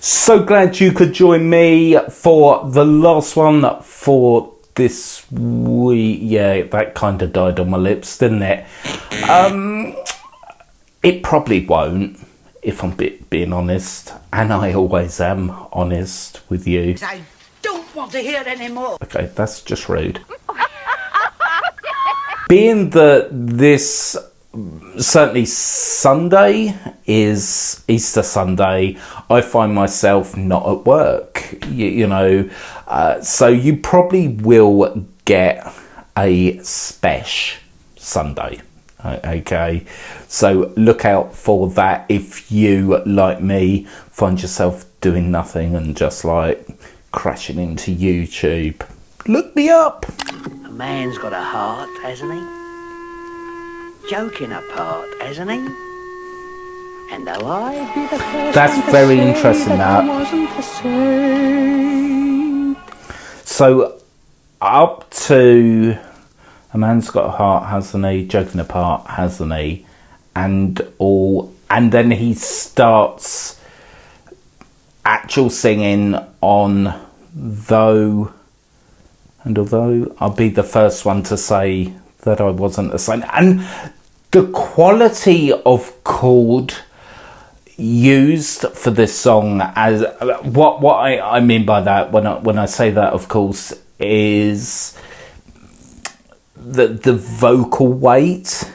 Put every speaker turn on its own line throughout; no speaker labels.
So glad you could join me for the last one for this week. Yeah, that kind of died on my lips, didn't it? It probably won't, if I'm being honest. And I always am honest with you.
I don't want to hear anymore.
Okay, that's just rude. Being that this certainly Sunday is Easter Sunday, I find myself not at work, you know, so you probably will get a special Sunday, okay? So look out for that if you, like me, find yourself doing nothing and just like crashing into YouTube. Look me up.
A man's got a heart, hasn't he? Joking apart, hasn't he? And though I'd be the first
That's very interesting, that. So, up to a man's got a heart, hasn't he? Joking apart, hasn't he? And then he starts actual singing on although I'll be the first one to say that I wasn't a saint. And the quality of chord used for this song, as what I mean by that when I say that, of course, is the vocal weight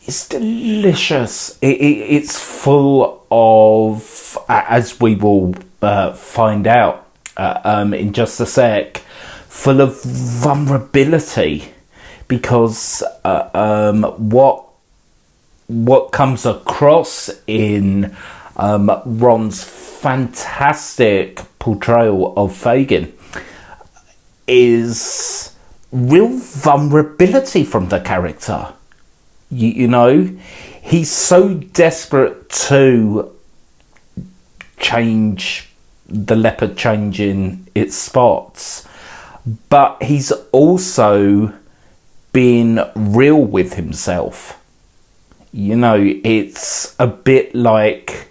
is delicious. It's full of, as we will find out in just a sec, full of vulnerability, because what comes across in Ron's fantastic portrayal of Fagin is real vulnerability from the character. You know, he's so desperate to change the leopard, changing its spots, but he's also being real with himself. You know, it's a bit like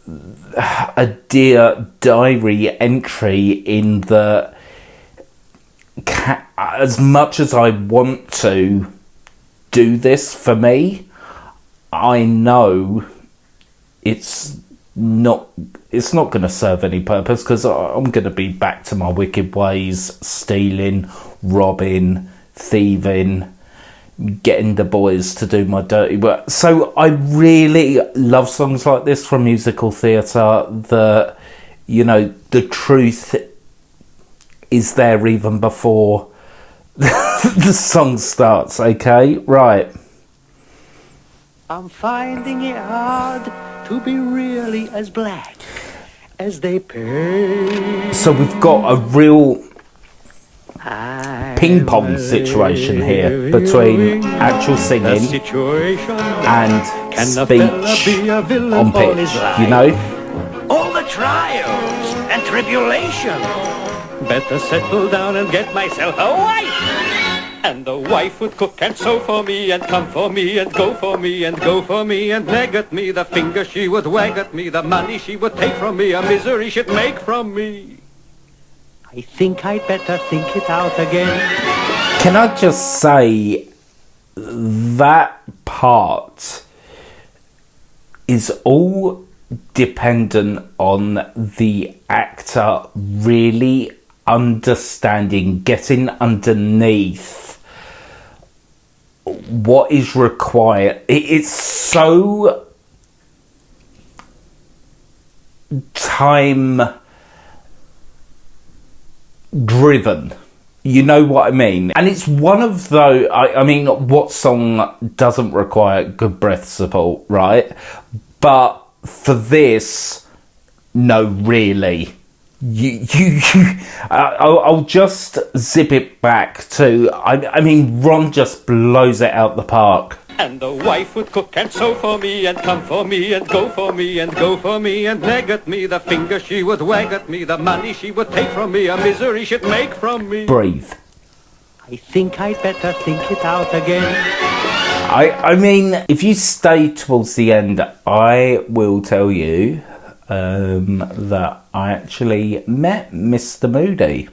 a Dear Diary entry in the, as much as I want to do this for me, I know it's not going to serve any purpose, because I'm going to be back to my wicked ways, stealing, robbing, thieving, getting the boys to do my dirty work. So I really love songs like this from musical theatre, that, you know, the truth is there even before the song starts. Okay, right.
I'm finding it hard to be really as black as they paint.
So we've got a real ping pong situation here between actual singing and speech on pitch, you know?
All the trials and tribulation. Better settle down and get myself a wife. And the wife would cook and sew for me, and come for me, and go for me, and go for me, and nag at me. The finger she would wag at me, the money she would take from me, a misery she'd make from me. I think I'd better think it out again.
Can I just say, that part is all dependent on the actor really understanding, getting underneath what is required. It's so time driven, you know what I mean? And it's one of those, I mean, what song doesn't require good breath support, right? But for this, no, really. I'll just zip it back to, I mean, Ron just blows it out the park.
And the wife would cook and sew for me, and come for me, and go for me, and go for me, and nag at me. The finger she would wag at me, the money she would take from me, a misery she'd make from me.
Breathe.
I think I'd better think it out again.
I mean, if you stay towards the end, I will tell you that I actually met Mr. Moody.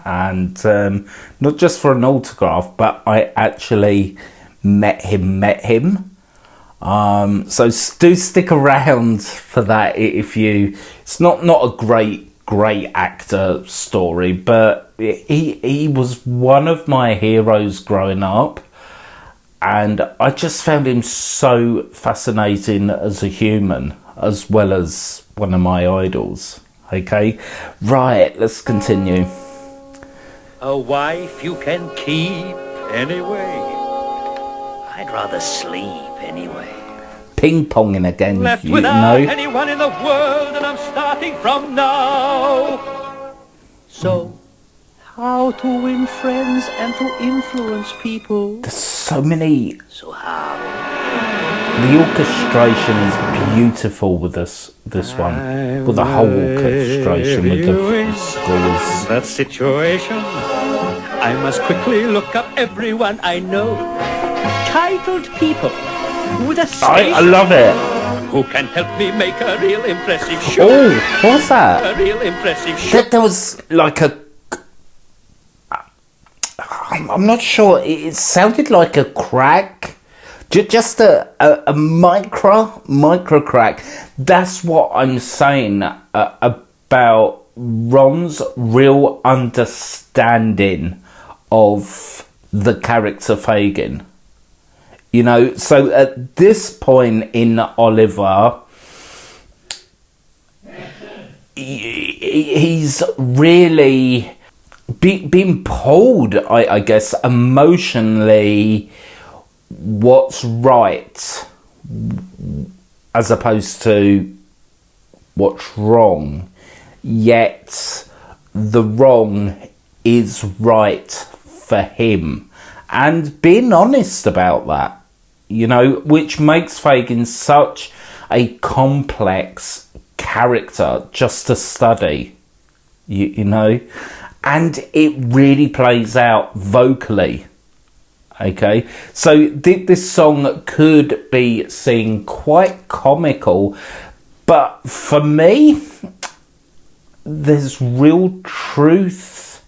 And not just for an autograph, but I actually met him. So do stick around for that if you... It's not a great actor story, but he was one of my heroes growing up. And I just found him so fascinating as a human, as well as one of my idols. Okay, right, let's continue.
A wife you can keep anyway. I'd rather sleep anyway.
Ping-ponging again,
Left
you
without
know.
anyone in the world, and I'm starting from now. So, how to win friends and to influence people?
There's so many...
So how?
The orchestration is beautiful with this one. With the whole orchestration with the scores.
That situation, I must quickly look up everyone I know. Titled people with a station.
I love it.
Who can help me make a real impressive show?
Oh, what's that?
A real impressive show.
There was like a... I'm not sure. It sounded like a crack. Just a micro crack. That's what I'm saying about Ron's real understanding of the character Fagin. You know, so at this point in Oliver, he's really being pulled, I guess, emotionally, what's right as opposed to what's wrong, yet the wrong is right for him, and being honest about that, you know, which makes Fagin such a complex character just to study, you know, and it really plays out vocally. Okay, so this song could be seen quite comical, but for me, there's real truth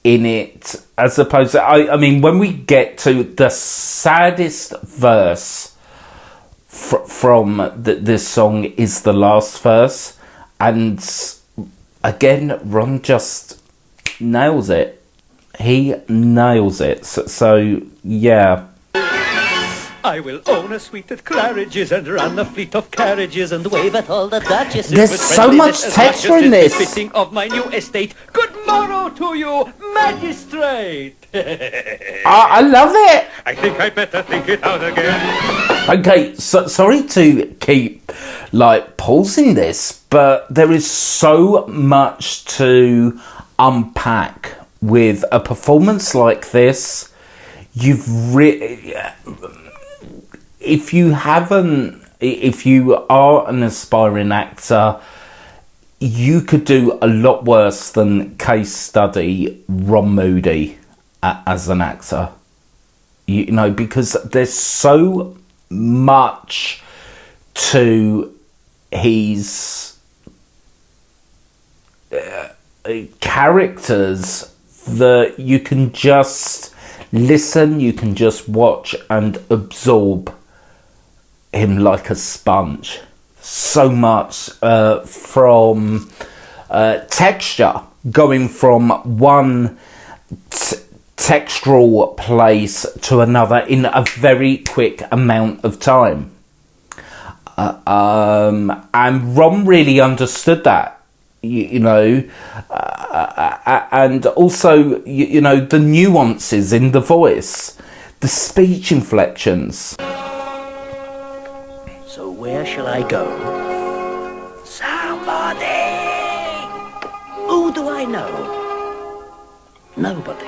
in it, as opposed to, I mean, when we get to the saddest verse from this song is the last verse, and again, Ron just nails it. He nails it. So yeah.
I will own a suite at Claridge's and run a fleet of carriages and wave at all the duchesses.
There's
with
so much
friendliness as
texture
much
in
as is
this.
befitting of my new estate. Good morrow to you, magistrate.
I love it.
I think I better think it out again.
Okay, so sorry to keep like pausing this, but there is so much to unpack with a performance like this. If you are an aspiring actor, you could do a lot worse than case study Ron Moody as an actor. You know, because there's so much to his characters that you can just listen, you can just watch and absorb him like a sponge. So much from texture, going from one textural place to another in a very quick amount of time. And Ron really understood that. You know, and also, you know, the nuances in the voice, the speech inflections.
So where shall I go? Somebody! Who do I know? Nobody.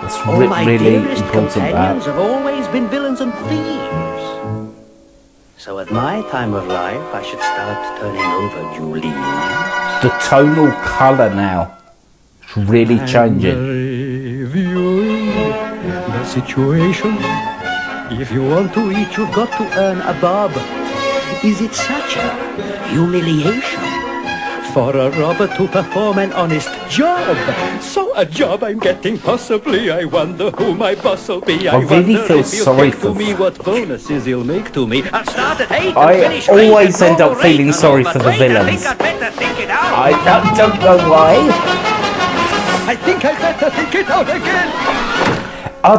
That's
All my
really
dearest
important.
companions have always been villains and thieves. So at my time of life, I should start turning over new leaves.
The tonal colour now is really changing.
Reviewing the situation. If you want to eat, you've got to earn a bob. Is it such a humiliation for a robber to perform an honest job? So a job I'm getting possibly. I wonder who my boss'll be.
I really feel sorry for
me what bonuses he'll make to me. I'll start at 8 and
I
finish
always
late
end
and
up
go
feeling
late.
sorry
But
for the
wait,
villains.
I think I'd better think it out.
I don't know why.
I think I better think it out again.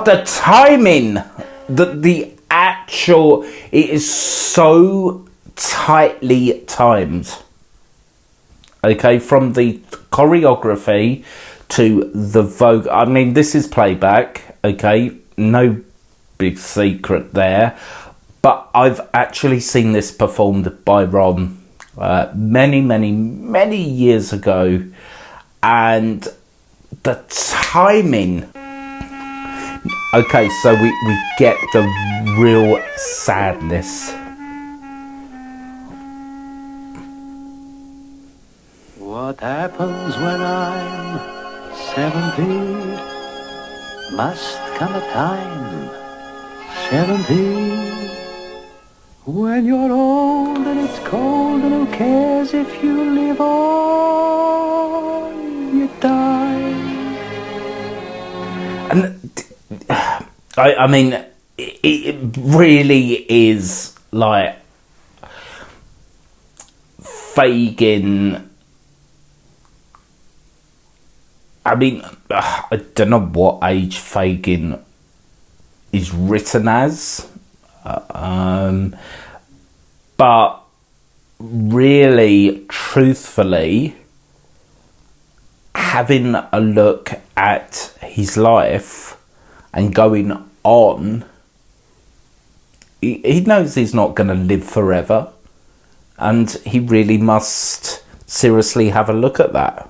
The timing, the actual, it is so tightly timed. Okay, from the choreography to the vogue. I mean, this is playback. Okay, no big secret there. But I've actually seen this performed by Ron many years ago, and the timing. Okay, so we get the real sadness.
What happens when I'm 70? Must come a time, 70, when you're old and it's cold and who cares if you live or you die.
And I mean, it really is like Fagin. I mean, I don't know what age Fagin is written as, but really, truthfully, having a look at his life and going on, he knows he's not going to live forever, and he really must seriously have a look at that.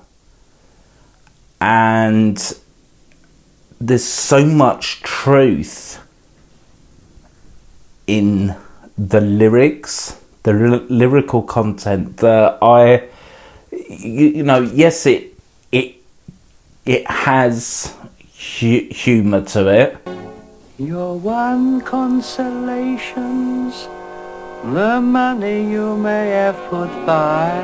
And there's so much truth in the lyrics, the lyrical content, that yes, it has humour to it.
Your one consolation's the money you may have put by.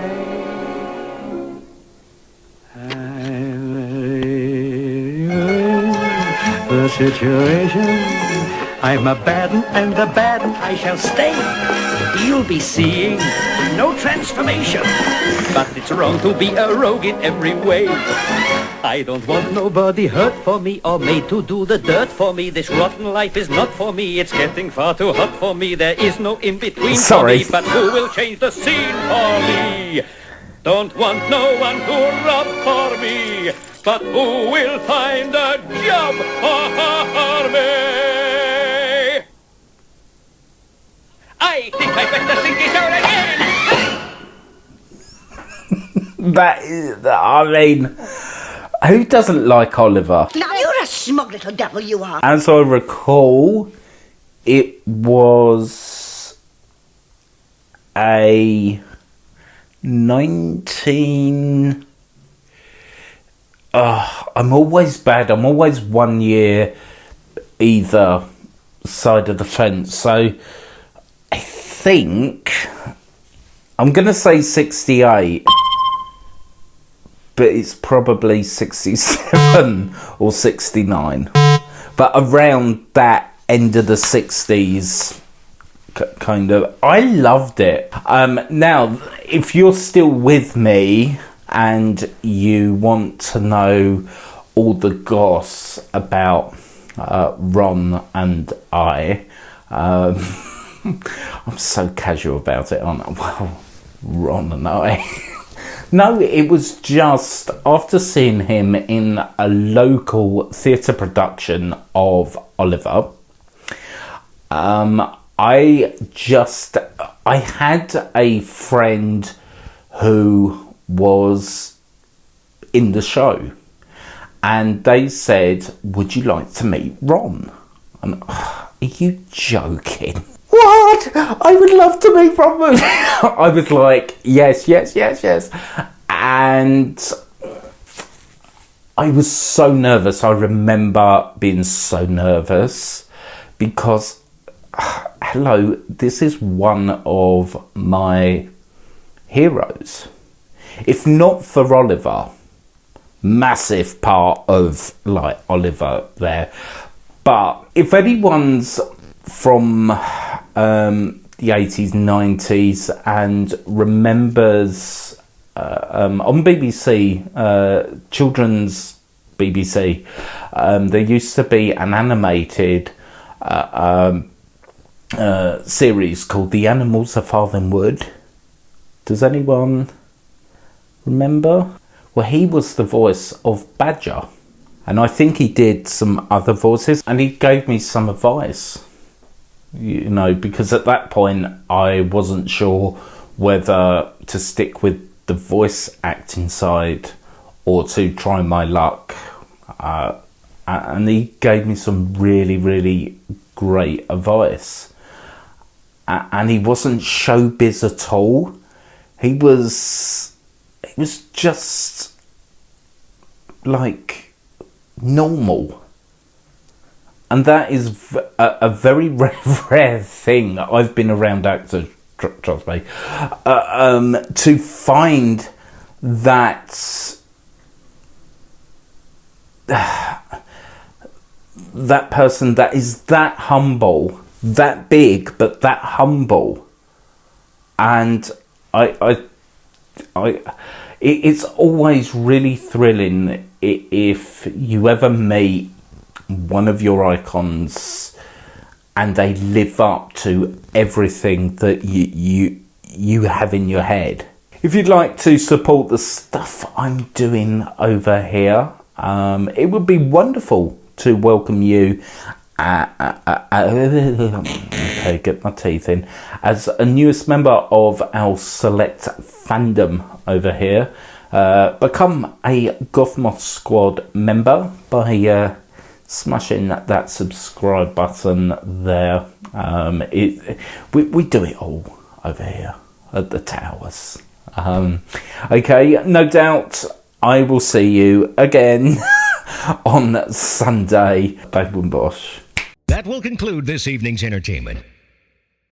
The situation, I'm a bad un, and the bad un I shall stay. You'll be seeing no transformation, but it's wrong to be a rogue in every way. I don't want nobody hurt for me or made to do the dirt for me. This rotten life is not for me. It's getting far too hot for me. There is no in-between for me. But who will change the scene for me? Don't want no one to rob for me, but who will find a job for me? I think I better think it out again.
That is, I mean, who doesn't like Oliver?
Now you're a smug little devil, you are.
As I recall, it was a 19... I'm always bad. I'm always 1 year either side of the fence. So I think I'm going to say 68, but it's probably 67 or 69. But around that end of the 60s, kind of. I loved it. Now, if you're still with me and you want to know all the goss about Ron and I, I'm so casual about it, aren't I? Well, Ron and I. No, it was just after seeing him in a local theatre production of Oliver. I had a friend who was in the show, and they said, would you like to meet Ron? And are you joking? What? I would love to meet Ron Moody. I was like, yes. And I was so nervous. I remember being so nervous because hello, this is one of my heroes. If not for Oliver, massive part of like Oliver there. But if anyone's from the 80s, 90s and remembers on BBC, children's BBC, there used to be an animated series called The Animals of Farthing Wood. Does anyone remember? Well, he was the voice of Badger, and I think he did some other voices, and he gave me some advice, you know, because at that point I wasn't sure whether to stick with the voice acting side or to try my luck, and he gave me some really, really great advice. And he wasn't showbiz at all. He was just like normal, and that is a very rare thing. I've been around actors, trust me, to find that that person that is that humble, that big, but that humble. And it's always really thrilling if you ever meet one of your icons and they live up to everything that you have in your head. If you'd like to support the stuff I'm doing over here, it would be wonderful to welcome you okay, get my teeth in, as a newest member of our select fandom over here. Become a Gothmoth Squad member by smashing that subscribe button there. We do it all over here at the Towers. Okay, no doubt I will see you again on Sunday. Bang boom bosh.
That will conclude this evening's entertainment.